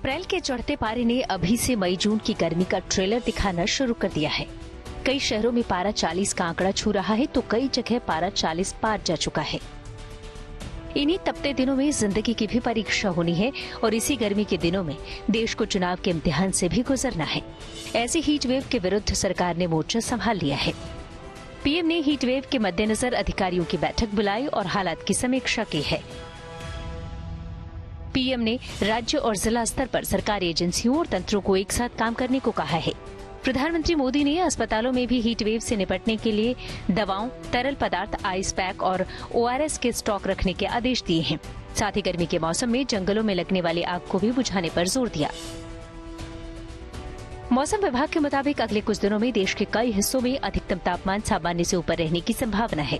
अप्रैल के चढ़ते पारे ने अभी से मई जून की गर्मी का ट्रेलर दिखाना शुरू कर दिया है। कई शहरों में पारा 40 का आंकड़ा छू रहा है तो कई जगह पारा 40 पार जा चुका है। इन्हीं तपते दिनों में जिंदगी की भी परीक्षा होनी है और इसी गर्मी के दिनों में देश को चुनाव के इम्तिहान से भी गुजरना है। ऐसी हीट वेव के विरुद्ध सरकार ने मोर्चा संभाल लिया है। पीएम ने हीट वेव के मद्देनजर अधिकारियों की बैठक बुलाई और हालात की समीक्षा की है। पीएम ने राज्य और जिला स्तर पर सरकारी एजेंसियों और तंत्रों को एक साथ काम करने को कहा है। प्रधानमंत्री मोदी ने अस्पतालों में भी हीट वेव से निपटने के लिए दवाओं, तरल पदार्थ, आइस पैक और ORS के स्टॉक रखने के आदेश दिए हैं। साथ ही गर्मी के मौसम में जंगलों में लगने वाली आग को भी बुझाने पर जोर दिया। मौसम विभाग के मुताबिक अगले कुछ दिनों में देश के कई हिस्सों में अधिकतम तापमान सामान्य से ऊपर रहने की संभावना है।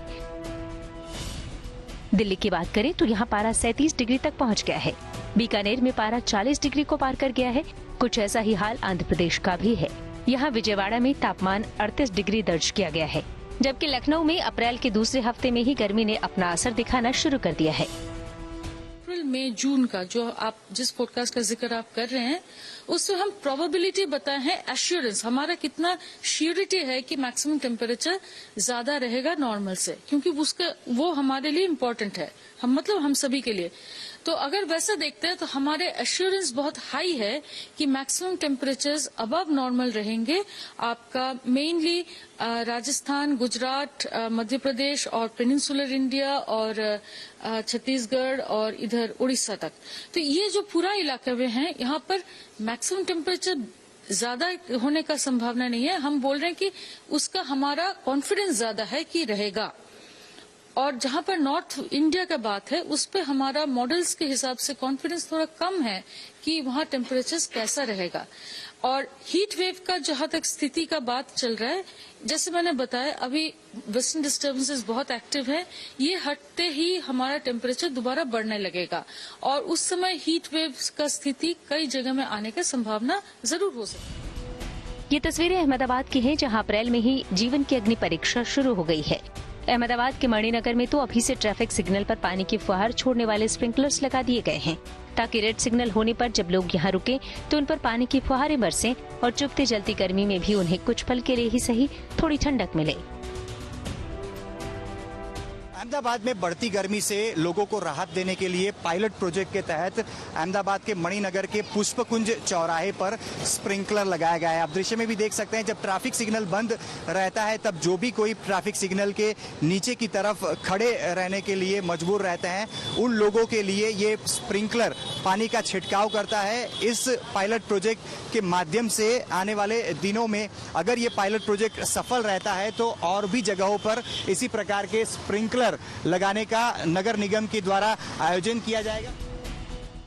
दिल्ली की बात करें तो यहाँ पारा 37 डिग्री तक पहुँच गया है। बीकानेर में पारा 40 डिग्री को पार कर गया है। कुछ ऐसा ही हाल आंध्र प्रदेश का भी है। यहाँ विजयवाड़ा में तापमान 38 डिग्री दर्ज किया गया है, जबकि लखनऊ में अप्रैल के दूसरे हफ्ते में ही गर्मी ने अपना असर दिखाना शुरू कर दिया है। अप्रैल मई जून का जो आप जिस फोरकास्ट का जिक्र आप कर रहे हैं उसमें हम प्रोबेबिलिटी बताए हैं, एश्योरेंस हमारा कितना श्योरिटी है कि मैक्सिमम टेम्परेचर ज्यादा रहेगा नॉर्मल से, क्योंकि उसका वो हमारे लिए इम्पोर्टेंट है, हम सभी के लिए। तो अगर वैसा देखते हैं तो हमारे एश्योरेंस बहुत हाई है कि मैक्सिमम टेम्परेचर्स अबव नॉर्मल रहेंगे। आपका मेनली राजस्थान, गुजरात, मध्य प्रदेश और पेनिनसुलर इंडिया और छत्तीसगढ़ और इधर उड़ीसा तक, तो ये जो पूरा इलाका में है यहाँ पर मैक्सिमम टेम्परेचर ज्यादा होने का संभावना नहीं है। हम बोल रहे हैं कि उसका हमारा कॉन्फिडेंस ज्यादा है कि रहेगा। और जहां पर नॉर्थ इंडिया का बात है उस पे हमारा मॉडल्स के हिसाब से कॉन्फिडेंस थोड़ा कम है कि वहां टेम्परेचर कैसा रहेगा। और हीट वेव का जहां तक स्थिति का बात चल रहा है, जैसे मैंने बताया अभी वेस्टर्न डिस्टर्बेंसेस बहुत एक्टिव है। ये हटते ही हमारा टेम्परेचर दोबारा बढ़ने लगेगा और उस समय हीट वेव का स्थिति कई जगह में आने की संभावना जरूर हो सकती है। ये तस्वीरें अहमदाबाद की हैं, जहां अप्रैल में ही जीवन की अग्नि परीक्षा शुरू हो गई है। अहमदाबाद के मणिनगर में तो अभी से ट्रैफिक सिग्नल पर पानी की फुहार छोड़ने वाले स्प्रिंकलर्स लगा दिए गए हैं, ताकि रेड सिग्नल होने पर जब लोग यहाँ रुकें तो उन पर पानी की फुहारें बरसें और चुभती जलती गर्मी में भी उन्हें कुछ पल के लिए ही सही थोड़ी ठंडक मिले। अहमदाबाद में बढ़ती गर्मी से लोगों को राहत देने के लिए पायलट प्रोजेक्ट के तहत अहमदाबाद के मणिनगर के पुष्पकुंज चौराहे पर स्प्रिंकलर लगाया गया है। आप दृश्य में भी देख सकते हैं, जब ट्रैफिक सिग्नल बंद रहता है तब जो भी कोई ट्रैफिक सिग्नल के नीचे की तरफ खड़े रहने के लिए मजबूर रहते हैं, उन लोगों के लिए ये स्प्रिंकलर पानी का छिड़काव करता है। इस पायलट प्रोजेक्ट के माध्यम से आने वाले दिनों में अगर ये पायलट प्रोजेक्ट सफल रहता है तो और भी जगहों पर इसी प्रकार के स्प्रिंकलर लगाने का नगर निगम के द्वारा आयोजन किया जाएगा।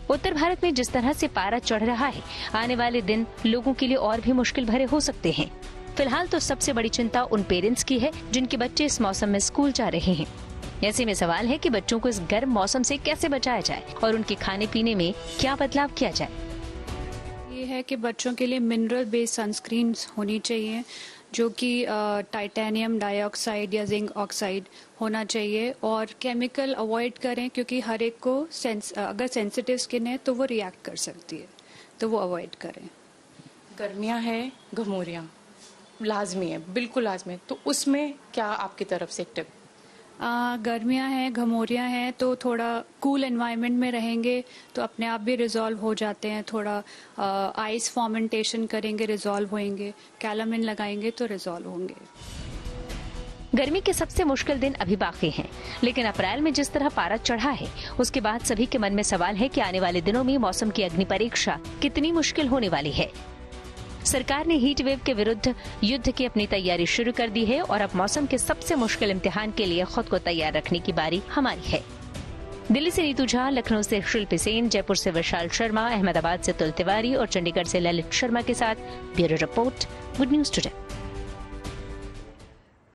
उत्तर भारत में जिस तरह से पारा चढ़ रहा है, आने वाले दिन लोगों के लिए और भी मुश्किल भरे हो सकते हैं। फिलहाल तो सबसे बड़ी चिंता उन पेरेंट्स की है जिनके बच्चे इस मौसम में स्कूल जा रहे हैं। ऐसे में सवाल है कि बच्चों को इस गर्म मौसम से कैसे बचाया जाए और उनके खाने पीने में क्या बदलाव किया जाए। ये है कि बच्चों के लिए मिनरल बेस्ड सनस्क्रीन होनी चाहिए, जो कि टाइटेनियम डाइऑक्साइड या जिंक ऑक्साइड होना चाहिए, और केमिकल अवॉइड करें क्योंकि हर एक को अगर सेंसिटिव स्किन है तो वो रिएक्ट कर सकती है, तो वो अवॉइड करें। गर्मियां हैं, घमौरियां लाजमी है, बिल्कुल लाजमी है, तो उसमें क्या आपकी तरफ से टिप? गर्मियां हैं, घमौरियां हैं, तो थोड़ा कूल एनवायरनमेंट में रहेंगे तो अपने आप भी रिजॉल्व हो जाते हैं। थोड़ा आइस फॉर्मेंटेशन करेंगे, रिजॉल्व होंगे। कैलामिन लगाएंगे तो रिजॉल्व होंगे। गर्मी के सबसे मुश्किल दिन अभी बाकी हैं, लेकिन अप्रैल में जिस तरह पारा चढ़ा है उसके बाद सभी के मन में सवाल है कि आने वाले दिनों में मौसम की अग्नि परीक्षा कितनी मुश्किल होने वाली है। सरकार ने हीट वेव के विरुद्ध युद्ध की अपनी तैयारी शुरू कर दी है और अब मौसम के सबसे मुश्किल इम्तिहान के लिए खुद को तैयार रखने की बारी हमारी है। दिल्ली से नीतू झा, लखनऊ से शिल्पी सेन, जयपुर से विशाल शर्मा, अहमदाबाद से तुल तिवारी और चंडीगढ़ से ललित शर्मा के साथ bureau report, good news today.